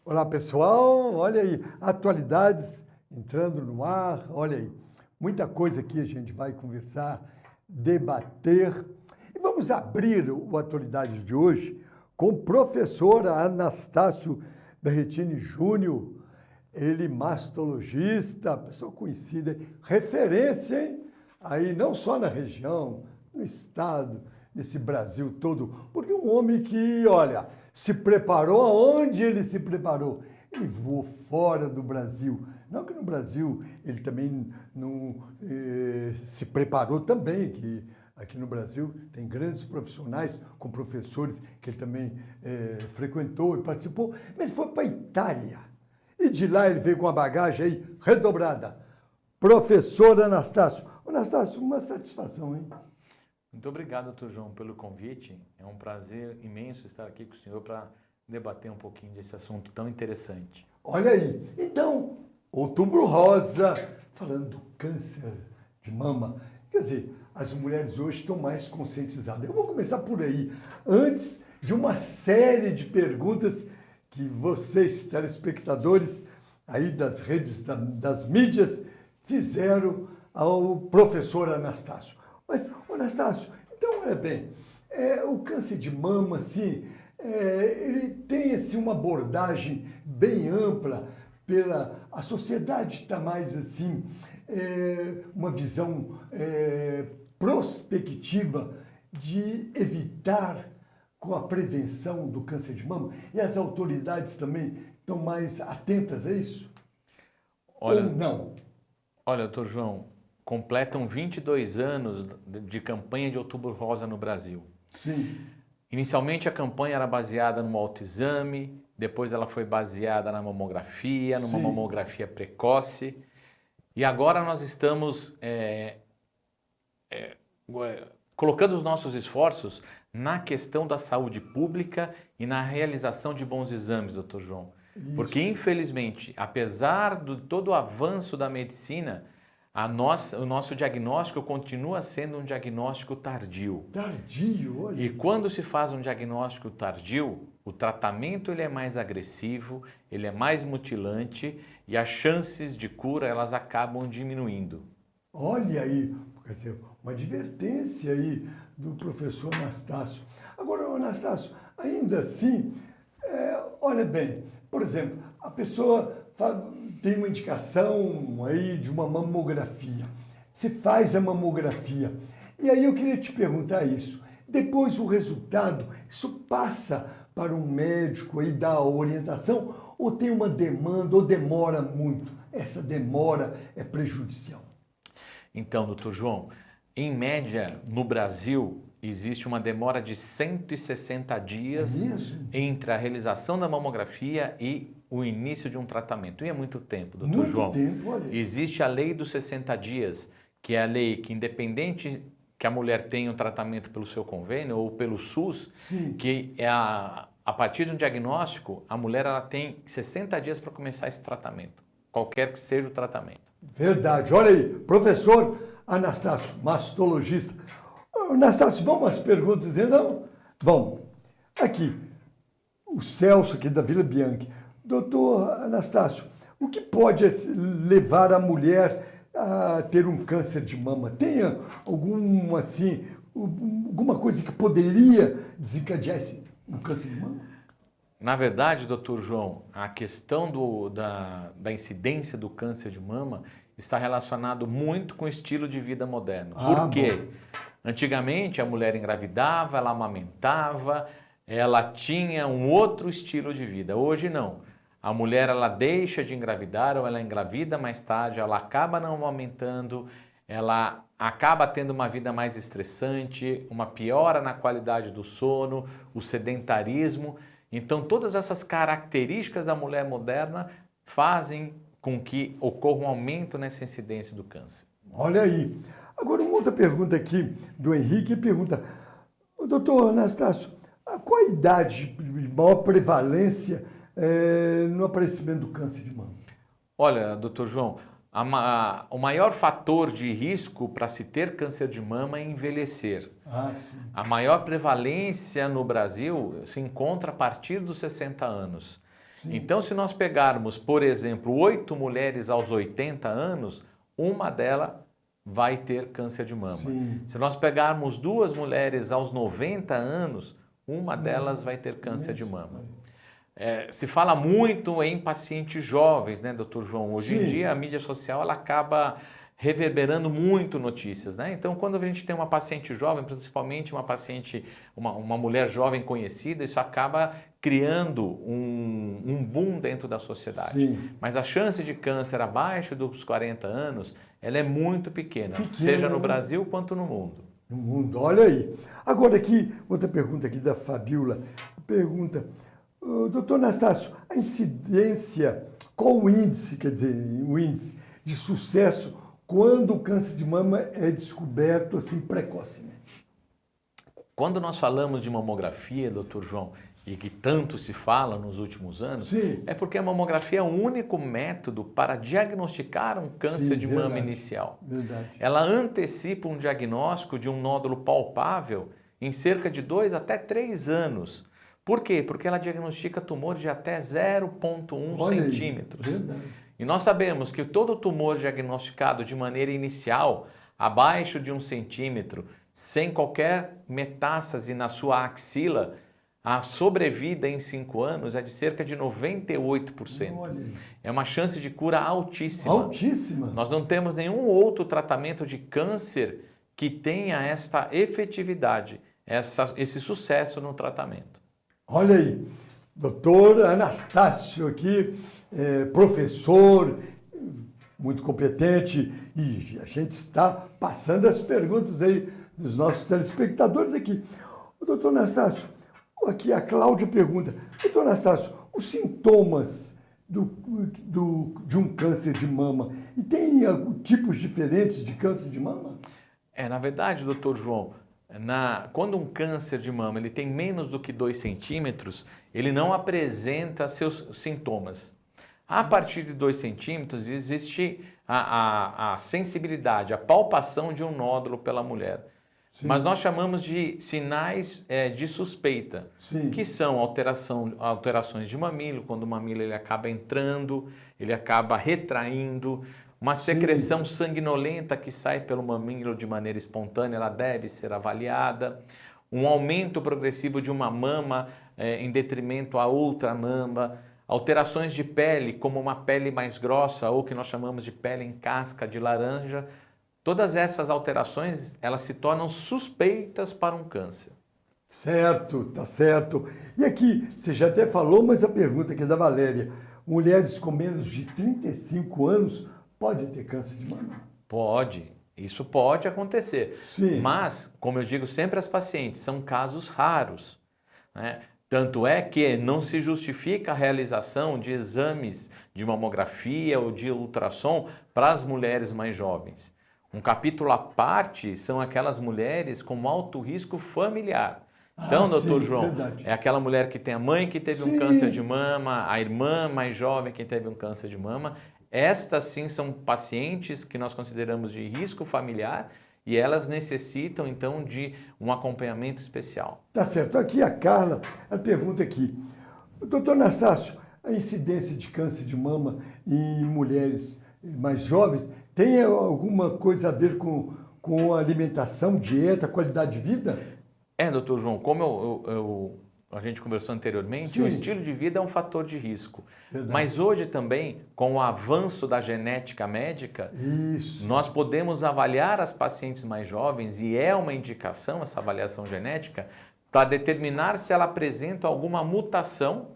Olá pessoal, olha aí, atualidades entrando no ar, olha aí, muita coisa aqui a gente vai conversar, debater e vamos abrir o Atualidades de hoje com o professor Anastácio Berretini Júnior, ele mastologista, pessoa conhecida, referência, hein? Aí não só na região, no estado, nesse Brasil todo, porque um homem que, olha, se preparou aonde ele se preparou. Ele voou fora do Brasil. Não que no Brasil ele também não se preparou também, que aqui no Brasil tem grandes profissionais com professores que ele também frequentou e participou, mas ele foi para a Itália. E de lá ele veio com a bagagem aí redobrada. Professor Anastácio. Anastácio, uma satisfação, hein? Muito obrigado, doutor João, pelo convite. É um prazer imenso estar aqui com o senhor para debater um pouquinho desse assunto tão interessante. Olha aí, então, Outubro Rosa, falando do câncer de mama, quer dizer, as mulheres hoje estão mais conscientizadas. Eu vou começar por aí, antes de uma série de perguntas que vocês, telespectadores aí das redes, das mídias, fizeram ao professor Anastácio. Mas, Anastácio, então, olha bem, o câncer de mama, assim, ele tem assim, uma abordagem bem ampla, a sociedade está mais assim, uma visão prospectiva de evitar com a prevenção do câncer de mama, e as autoridades também estão mais atentas a isso? Olha, ou não? Olha, doutor João, completam 22 anos de campanha de Outubro Rosa no Brasil. Sim. Inicialmente a campanha era baseada no autoexame, depois ela foi baseada na mamografia, numa Sim. mamografia precoce, e agora nós estamos colocando os nossos esforços na questão da saúde pública e na realização de bons exames, doutor João. Isso. Porque, infelizmente, apesar de todo o avanço da medicina, o nosso diagnóstico continua sendo um diagnóstico tardio. Tardio, olha. E quando se faz um diagnóstico tardio, o tratamento ele é mais agressivo, ele é mais mutilante e as chances de cura elas acabam diminuindo. Olha aí, quer dizer, uma advertência aí do professor Anastácio. Agora, Anastácio, ainda assim, olha bem, por exemplo, a pessoa tem uma indicação aí de uma mamografia. Se faz a mamografia. E aí eu queria te perguntar isso. Depois o resultado, isso passa para um médico aí dar a orientação ou tem uma demanda ou demora muito? Essa demora é prejudicial. Então, doutor João, em média, no Brasil, existe uma demora de 160 dias entre a realização da mamografia e o início de um tratamento. E é muito tempo, doutor João. Muito tempo, olha. Existe a lei dos 60 dias, que é a lei que, independente que a mulher tenha um tratamento pelo seu convênio ou pelo SUS, Sim. que é a partir de um diagnóstico, a mulher ela tem 60 dias para começar esse tratamento, qualquer que seja o tratamento. Verdade. Olha aí, professor Anastácio, mastologista. Anastácio, vamos às perguntas, então? Bom, aqui, o Celso aqui da Vila Bianchi. Doutor Anastácio, o que pode levar a mulher a ter um câncer de mama? Tem alguma coisa que poderia desencadear um câncer de mama? Na verdade, doutor João, a questão da incidência do câncer de mama está relacionado muito com o estilo de vida moderno. Por quê? Antigamente a mulher engravidava, ela amamentava, ela tinha um outro estilo de vida. Hoje não. A mulher ela deixa de engravidar ou ela engravida mais tarde, ela acaba não amamentando, ela acaba tendo uma vida mais estressante, uma piora na qualidade do sono, o sedentarismo. Então todas essas características da mulher moderna fazem com que ocorra um aumento nessa incidência do câncer. Olha aí. Agora, uma outra pergunta aqui do Henrique, pergunta, doutor Anastácio, qual a idade de maior prevalência no aparecimento do câncer de mama? Olha, doutor João, o maior fator de risco para se ter câncer de mama é envelhecer. Sim. A maior prevalência no Brasil se encontra a partir dos 60 anos. Então, se nós pegarmos, por exemplo, 8 mulheres aos 80 anos, uma delas vai ter câncer de mama. Sim. Se nós pegarmos 2 mulheres aos 90 anos, uma delas vai ter câncer de mama. Se fala muito em pacientes jovens, né, doutor João? Hoje em dia a mídia social ela acaba reverberando muito notícias, né? Então, quando a gente tem uma paciente jovem, principalmente uma paciente, uma mulher jovem conhecida, isso acaba criando um boom dentro da sociedade. Sim. Mas a chance de câncer abaixo dos 40 anos, ela é muito pequena, seja no Brasil quanto no mundo. No mundo, olha aí. Agora aqui, outra pergunta aqui da Fabiola. Pergunta, doutor Anastácio, a incidência, qual o índice, quer dizer, o índice de sucesso quando o câncer de mama é descoberto assim precocemente? Quando nós falamos de mamografia, doutor João, e que tanto se fala nos últimos anos, é porque a mamografia é o único método para diagnosticar um câncer de mama inicial. Verdade. Ela antecipa um diagnóstico de um nódulo palpável em cerca de 2 até 3 anos. Por quê? Porque ela diagnostica tumores de até 0,1 centímetros. E nós sabemos que todo tumor diagnosticado de maneira inicial, abaixo de 1 centímetro, sem qualquer metástase na sua axila, a sobrevida em 5 anos é de cerca de 98%. É uma chance de cura altíssima. Altíssima? Nós não temos nenhum outro tratamento de câncer que tenha esta efetividade, esse sucesso no tratamento. Olha aí, doutor Anastácio aqui, professor, muito competente, e a gente está passando as perguntas aí dos nossos telespectadores aqui. O doutor Anastácio, aqui a Cláudia pergunta, doutor Anastácio, os sintomas de um câncer de mama, e tem tipos diferentes de câncer de mama? Na verdade, doutor João, quando um câncer de mama ele tem menos do que 2 centímetros, ele não apresenta seus sintomas. A partir de 2 centímetros existe a sensibilidade, a palpação de um nódulo pela mulher. Sim. Mas nós chamamos de sinais de suspeita, que são alterações de mamilo, quando o mamilo ele acaba entrando, ele acaba retraindo, uma secreção sanguinolenta que sai pelo mamilo de maneira espontânea, ela deve ser avaliada, um aumento progressivo de uma mama em detrimento a outra mama, alterações de pele, como uma pele mais grossa ou que nós chamamos de pele em casca de laranja. Todas essas alterações, elas se tornam suspeitas para um câncer. Certo, tá certo. E aqui, você já até falou, mas a pergunta aqui é da Valéria. Mulheres com menos de 35 anos podem ter câncer de mama? Pode, isso pode acontecer. Sim. Mas, como eu digo sempre às pacientes, são casos raros, né? Tanto é que não se justifica a realização de exames de mamografia ou de ultrassom para as mulheres mais jovens. Um capítulo à parte são aquelas mulheres com alto risco familiar. Então, doutor João, verdade. É aquela mulher que tem a mãe que teve um câncer de mama, a irmã mais jovem que teve um câncer de mama. Estas sim são pacientes que nós consideramos de risco familiar e elas necessitam então de um acompanhamento especial. Tá certo. Aqui a Carla, ela pergunta aqui, doutor Anastácio, a incidência de câncer de mama em mulheres mais jovens tem alguma coisa a ver com alimentação, dieta, qualidade de vida? Doutor João, como a gente conversou anteriormente, o estilo de vida é um fator de risco. Verdade. Mas hoje também, com o avanço da genética médica, nós podemos avaliar as pacientes mais jovens, e é uma indicação essa avaliação genética, para determinar se ela apresenta alguma mutação,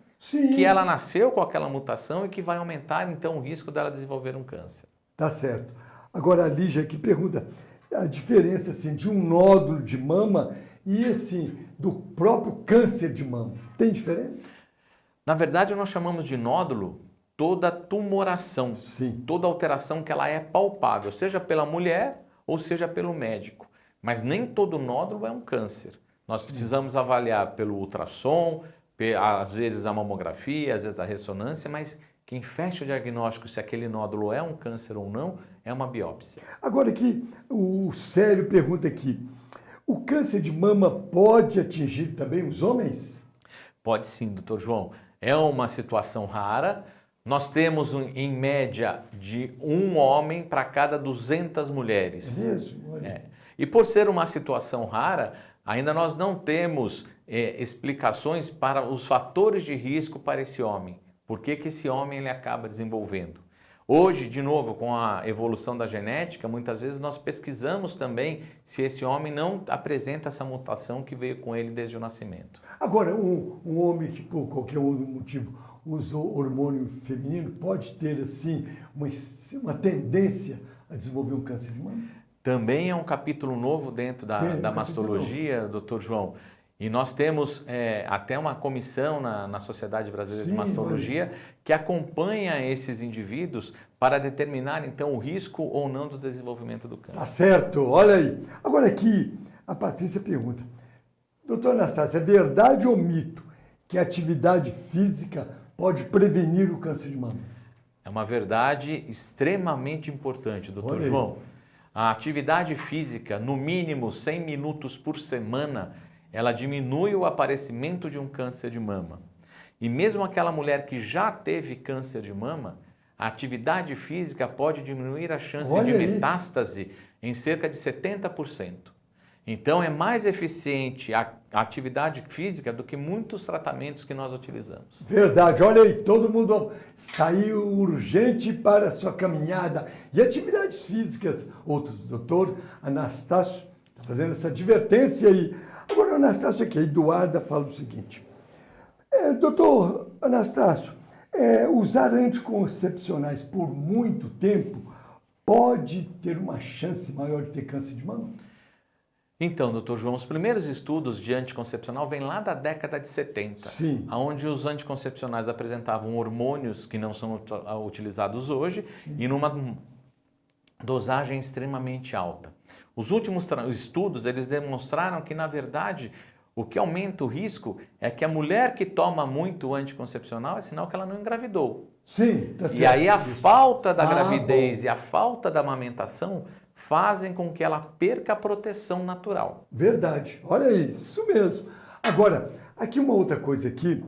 que ela nasceu com aquela mutação e que vai aumentar então o risco dela desenvolver um câncer. Tá certo. Agora a Lígia aqui pergunta a diferença assim, de um nódulo de mama e assim, do próprio câncer de mama. Tem diferença? Na verdade, nós chamamos de nódulo toda tumoração, toda alteração que ela é palpável, seja pela mulher ou seja pelo médico. Mas nem todo nódulo é um câncer. Nós precisamos avaliar pelo ultrassom, às vezes a mamografia, às vezes a ressonância, mas quem fecha o diagnóstico se aquele nódulo é um câncer ou não é uma biópsia. Agora aqui, o Célio pergunta aqui, o câncer de mama pode atingir também os homens? Pode sim, doutor João. É uma situação rara. Nós temos, em média, de um homem para cada 200 mulheres. É mesmo? Olha. E por ser uma situação rara, ainda nós não temos explicações para os fatores de risco para esse homem. Por que que esse homem ele acaba desenvolvendo? Hoje, de novo, com a evolução da genética, muitas vezes nós pesquisamos também se esse homem não apresenta essa mutação que veio com ele desde o nascimento. Agora, um homem que por qualquer outro motivo usou hormônio feminino pode ter, assim, uma tendência a desenvolver um câncer de mama? Também é um capítulo novo dentro da mastologia, doutor João. E nós temos até uma comissão na Sociedade Brasileira de Mastologia que acompanha esses indivíduos para determinar, então, o risco ou não do desenvolvimento do câncer. Tá certo, olha aí. Agora aqui, a Patrícia pergunta, doutor Anastácio, é verdade ou mito que a atividade física pode prevenir o câncer de mama? É uma verdade extremamente importante, doutor João. A atividade física, no mínimo 100 minutos por semana, ela diminui o aparecimento de um câncer de mama. E mesmo aquela mulher que já teve câncer de mama, a atividade física pode diminuir a chance de metástase em cerca de 70%. Então é mais eficiente a atividade física do que muitos tratamentos que nós utilizamos. Verdade, olha aí, todo mundo saiu urgente para a sua caminhada. E atividades físicas, outro doutor Anastácio está fazendo essa advertência aí. Agora, Anastácio aqui, a Eduarda fala o seguinte, doutor Anastácio, usar anticoncepcionais por muito tempo pode ter uma chance maior de ter câncer de mama? Então, doutor João, os primeiros estudos de anticoncepcional vêm lá da década de 70, onde os anticoncepcionais apresentavam hormônios que não são utilizados hoje e numa dosagem extremamente alta. Os últimos estudos, eles demonstraram que, na verdade, o que aumenta o risco é que a mulher que toma muito anticoncepcional é sinal que ela não engravidou. Sim, tá certo. E aí a falta da gravidez e a falta da amamentação fazem com que ela perca a proteção natural. Verdade, olha isso mesmo. Agora, aqui uma outra coisa aqui,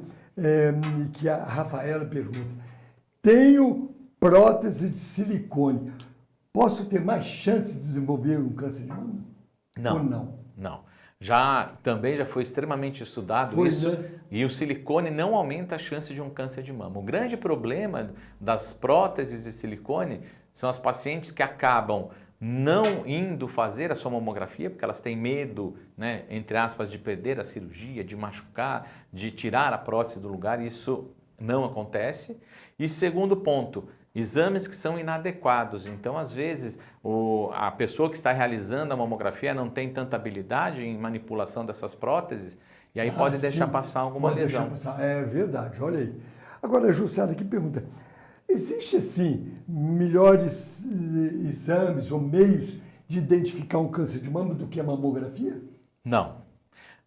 que a Rafaela pergunta. Tenho prótese de silicone. Posso ter mais chance de desenvolver um câncer de mama? Não. Ou não? Não. Também já foi extremamente estudado isso, e o silicone não aumenta a chance de um câncer de mama. O grande problema das próteses de silicone são as pacientes que acabam não indo fazer a sua mamografia, porque elas têm medo, né, entre aspas, de perder a cirurgia, de machucar, de tirar a prótese do lugar, e isso não acontece. E segundo ponto, exames que são inadequados. Então, às vezes, a pessoa que está realizando a mamografia não tem tanta habilidade em manipulação dessas próteses e aí pode deixar passar alguma lesão. É verdade, olha aí. Agora, a Jussara aqui pergunta, existe, assim, melhores exames ou meios de identificar um câncer de mama do que a mamografia? Não.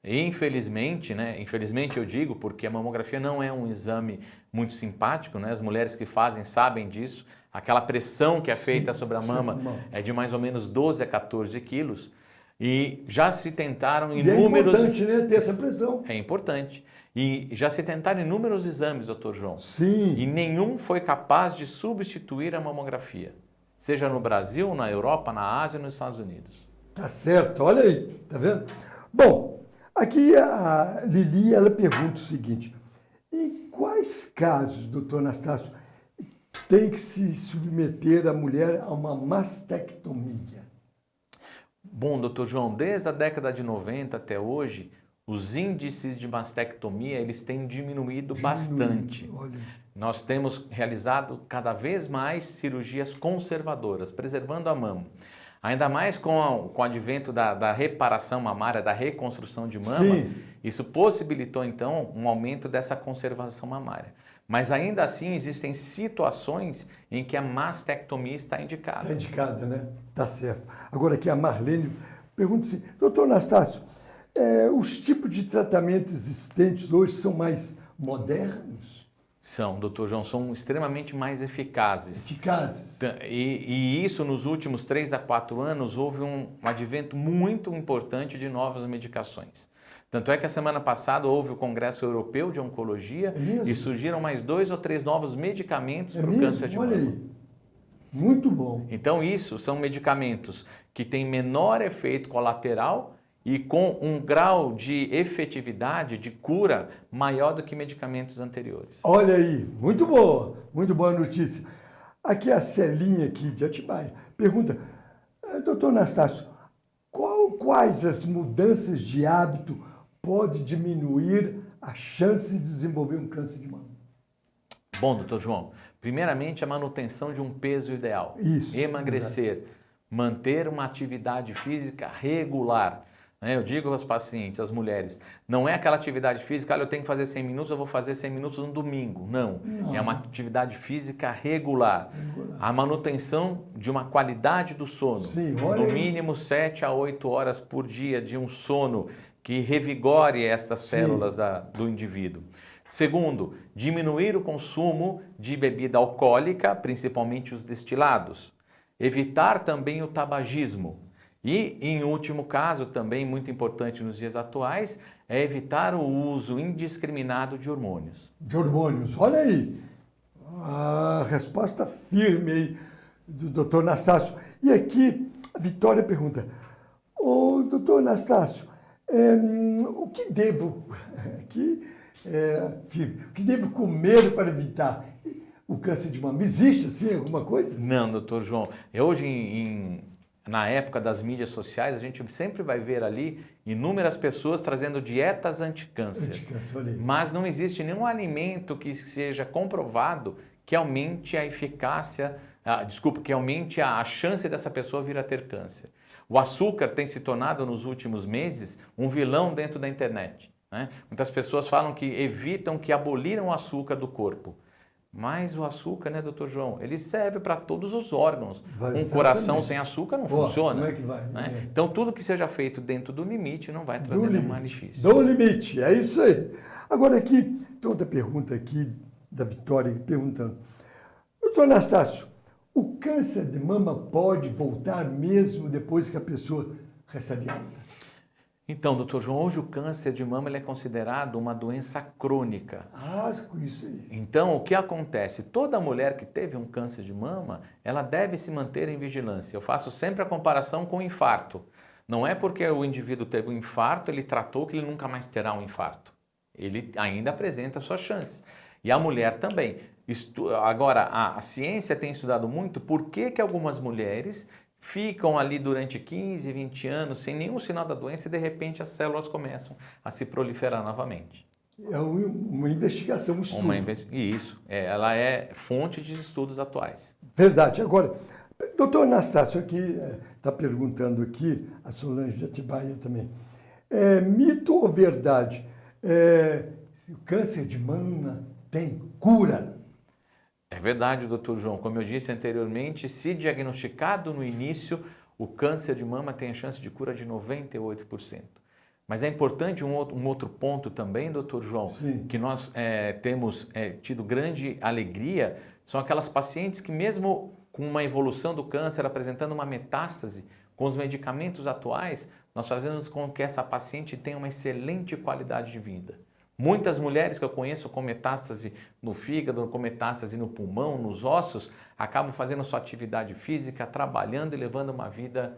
Infelizmente, né? Infelizmente eu digo porque a mamografia não é um exame muito simpático, né? As mulheres que fazem sabem disso. Aquela pressão que é feita sobre a mama é de mais ou menos 12 a 14 quilos. E já se tentaram inúmeros... É importante, né, ter essa pressão. É importante. E já se tentaram inúmeros exames, doutor João. Sim. E nenhum foi capaz de substituir a mamografia. Seja no Brasil, na Europa, na Ásia ou nos Estados Unidos. Tá certo, olha aí, tá vendo? Bom, aqui a Lili, ela pergunta o seguinte, em quais casos, doutor Anastácio, tem que se submeter a mulher a uma mastectomia? Bom, doutor João, desde a década de 90 até hoje, os índices de mastectomia eles têm diminuído bastante. Olha. Nós temos realizado cada vez mais cirurgias conservadoras, preservando a mama. Ainda mais com o advento da reparação mamária, da reconstrução de mama, isso possibilitou então um aumento dessa conservação mamária. Mas ainda assim existem situações em que a mastectomia está indicada. Está indicada, né? Tá certo. Agora aqui a Marlene pergunta assim, doutor Anastácio, os tipos de tratamento existentes hoje são mais modernos? São, doutor João, são extremamente mais eficazes. Eficazes. E isso nos últimos 3 a 4 anos houve um advento muito importante de novas medicações. Tanto é que a semana passada houve o Congresso Europeu de Oncologia e surgiram mais 2 ou 3 novos medicamentos para o câncer de mama. Olha aí, muito bom. Então isso são medicamentos que têm menor efeito colateral e com um grau de efetividade, de cura, maior do que medicamentos anteriores. Olha aí, muito boa notícia. Aqui a Celinha aqui de Atibaia pergunta, doutor Anastácio, quais as mudanças de hábito pode diminuir a chance de desenvolver um câncer de mama? Bom, doutor João, primeiramente a manutenção de um peso ideal. Isso. Emagrecer, manter uma atividade física regular. Eu digo aos pacientes, às mulheres, não é aquela atividade física, eu tenho que fazer 100 minutos, eu vou fazer 100 minutos no domingo. Não, é uma atividade física regular. A manutenção de uma qualidade do sono. Sim, no mínimo 7 a 8 horas por dia de um sono que revigore estas células do indivíduo. Segundo, diminuir o consumo de bebida alcoólica, principalmente os destilados. Evitar também o tabagismo. E, em último caso, também muito importante nos dias atuais, é evitar o uso indiscriminado de hormônios. De hormônios, olha aí, a resposta firme aí do doutor Anastácio. E aqui a Vitória pergunta, doutor Anastácio, o que devo comer para evitar o câncer de mama? Existe assim alguma coisa? Não, doutor João. Hoje, na época das mídias sociais, a gente sempre vai ver ali inúmeras pessoas trazendo dietas anticâncer. Mas não existe nenhum alimento que seja comprovado que aumente a eficácia, que aumente a chance dessa pessoa vir a ter câncer. O açúcar tem se tornado nos últimos meses um vilão dentro da internet. Muitas pessoas falam que aboliram o açúcar do corpo. Mas o açúcar, né, doutor João, ele serve para todos os órgãos. Um coração sem açúcar não funciona. Como é que vai? Então, tudo que seja feito dentro do limite não vai trazer nenhum malefício. Do limite, é isso aí. Agora aqui, tem outra pergunta aqui da Vitória perguntando. Doutor Anastácio, o câncer de mama pode voltar mesmo depois que a pessoa recebe alta? Então, doutor João, hoje o câncer de mama ele é considerado uma doença crônica. Isso aí. Então, o que acontece? Toda mulher que teve um câncer de mama, ela deve se manter em vigilância. Eu faço sempre a comparação com o infarto. Não é porque o indivíduo teve um infarto, ele tratou que ele nunca mais terá um infarto. Ele ainda apresenta suas chances. E a mulher também. Agora, a ciência tem estudado muito por que algumas mulheres ficam ali durante 15, 20 anos sem nenhum sinal da doença e de repente as células começam a se proliferar novamente. É uma investigação, um estudo. Isso, ela é fonte de estudos atuais. Verdade. Agora, doutor Anastácio aqui está perguntando aqui, a Solange de Atibaia também, mito ou verdade? O câncer de mama tem cura? É verdade, doutor João. Como eu disse anteriormente, se diagnosticado no início, o câncer de mama tem a chance de cura de 98%. Mas é importante um outro ponto também, doutor João, que nós temos tido grande alegria, são aquelas pacientes que mesmo com uma evolução do câncer, apresentando uma metástase, com os medicamentos atuais, nós fazemos com que essa paciente tenha uma excelente qualidade de vida. Muitas mulheres que eu conheço com metástase no fígado, com metástase no pulmão, nos ossos, acabam fazendo sua atividade física, trabalhando e levando uma vida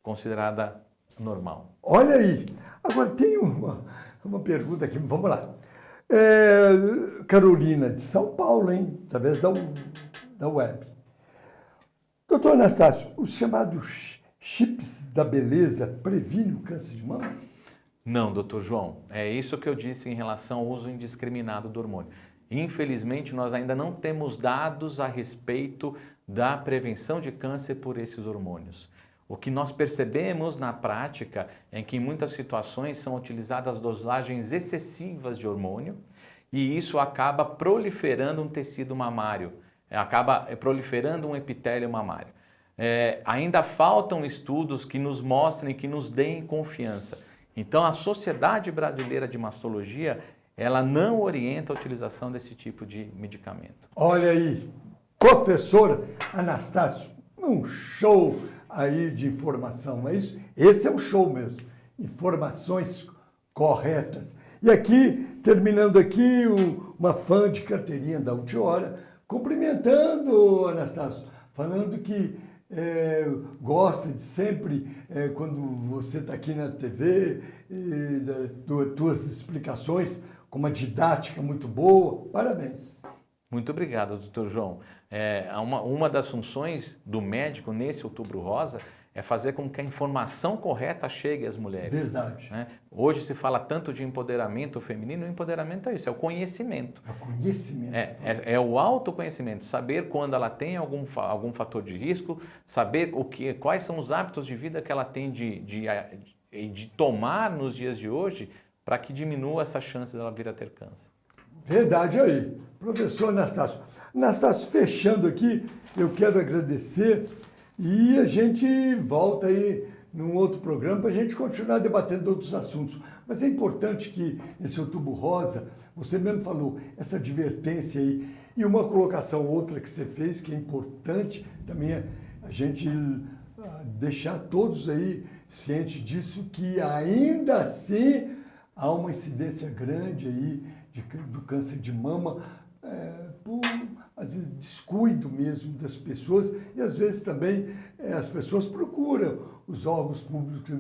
considerada normal. Olha aí, agora tem uma pergunta aqui, vamos lá. Carolina, de São Paulo, hein? Através da web. Doutor Anastácio, os chamados chips da beleza previnem o câncer de mama? Não, doutor João, é isso que eu disse em relação ao uso indiscriminado do hormônio. Infelizmente, nós ainda não temos dados a respeito da prevenção de câncer por esses hormônios. O que nós percebemos na prática é que em muitas situações são utilizadas dosagens excessivas de hormônio e isso acaba proliferando um tecido mamário, acaba proliferando um epitélio mamário. Ainda faltam estudos que nos mostrem, que nos deem confiança. Então, a Sociedade Brasileira de Mastologia, ela não orienta a utilização desse tipo de medicamento. Olha aí, professor Anastácio, um show aí de informação, não é isso? Esse é um show mesmo. Informações corretas. E aqui, terminando aqui, uma fã de carteirinha da última hora, cumprimentando, Anastácio, falando que gosta de sempre, quando você está aqui na TV, das tuas explicações, com uma didática muito boa. Parabéns. Muito obrigado, doutor João. Uma das funções do médico nesse Outubro Rosa é fazer com que a informação correta chegue às mulheres. Verdade. Né? Hoje se fala tanto de empoderamento feminino, o empoderamento é isso, é o conhecimento. É o conhecimento. É o autoconhecimento, saber quando ela tem algum fator de risco, saber quais são os hábitos de vida que ela tem de tomar nos dias de hoje para que diminua essa chance dela vir a ter câncer. Verdade aí. Professor Anastácio. Anastácio, fechando aqui, eu quero agradecer e a gente volta aí num outro programa para a gente continuar debatendo outros assuntos. Mas é importante que esse Outubro Rosa, você mesmo falou, essa advertência aí, e uma colocação outra que você fez, que é importante também, é a gente deixar todos aí cientes disso, que ainda assim há uma incidência grande aí do câncer de mama, por às vezes, descuido mesmo das pessoas, e às vezes também as pessoas procuram os órgãos públicos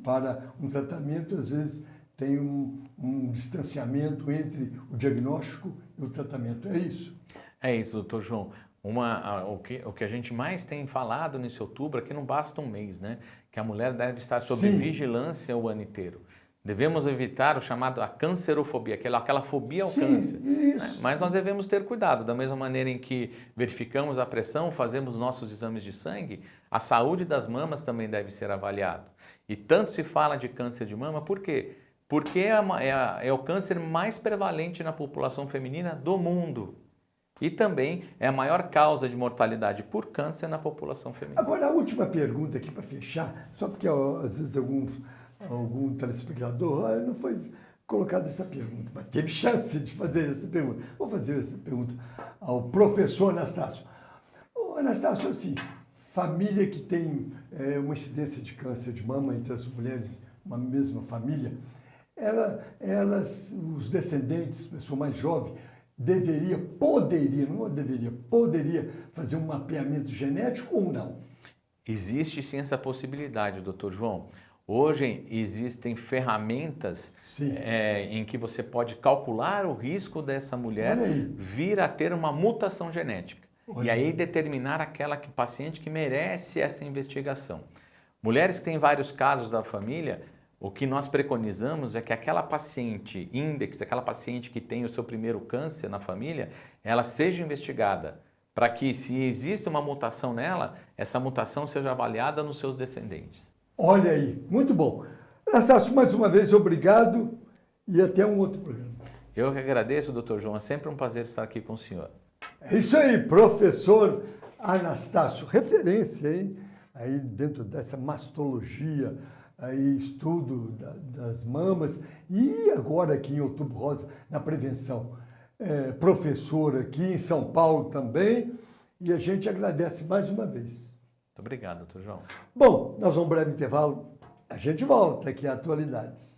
para um tratamento, às vezes tem um distanciamento entre o diagnóstico e o tratamento. É isso? É isso, doutor João. O que a gente mais tem falado nesse outubro é que não basta um mês, né? Que a mulher deve estar sob vigilância o ano inteiro. Devemos evitar o chamado a cancerofobia, aquela fobia ao câncer. Né? Mas nós devemos ter cuidado, da mesma maneira em que verificamos a pressão, fazemos nossos exames de sangue, a saúde das mamas também deve ser avaliada. E tanto se fala de câncer de mama, por quê? Porque é o câncer mais prevalente na população feminina do mundo. E também é a maior causa de mortalidade por câncer na população feminina. Agora, a última pergunta aqui para fechar, só porque às vezes algum telespectador não foi colocada essa pergunta, mas teve chance de fazer essa pergunta. Vou fazer essa pergunta ao professor Anastácio. Anastácio, assim, família que tem uma incidência de câncer de mama entre as mulheres, uma mesma família, os descendentes, pessoa mais jovem, poderia fazer um mapeamento genético ou não? Existe sim essa possibilidade, doutor João. Hoje existem ferramentas em que você pode calcular o risco dessa mulher vir a ter uma mutação genética. E aí determinar aquela paciente que merece essa investigação. Mulheres que têm vários casos da família, o que nós preconizamos é que aquela paciente índex, aquela paciente que tem o seu primeiro câncer na família, ela seja investigada para que, se existe uma mutação nela, essa mutação seja avaliada nos seus descendentes. Olha aí, muito bom. Anastácio, mais uma vez, obrigado e até um outro programa. Eu que agradeço, doutor João. É sempre um prazer estar aqui com o senhor. É isso aí, professor Anastácio. Referência aí dentro dessa mastologia, aí, estudo das mamas e agora aqui em Outubro Rosa, na prevenção. Professor aqui em São Paulo também e a gente agradece mais uma vez. Muito obrigado, doutor João. Bom, nós vamos um breve intervalo. A gente volta aqui a Atualidades.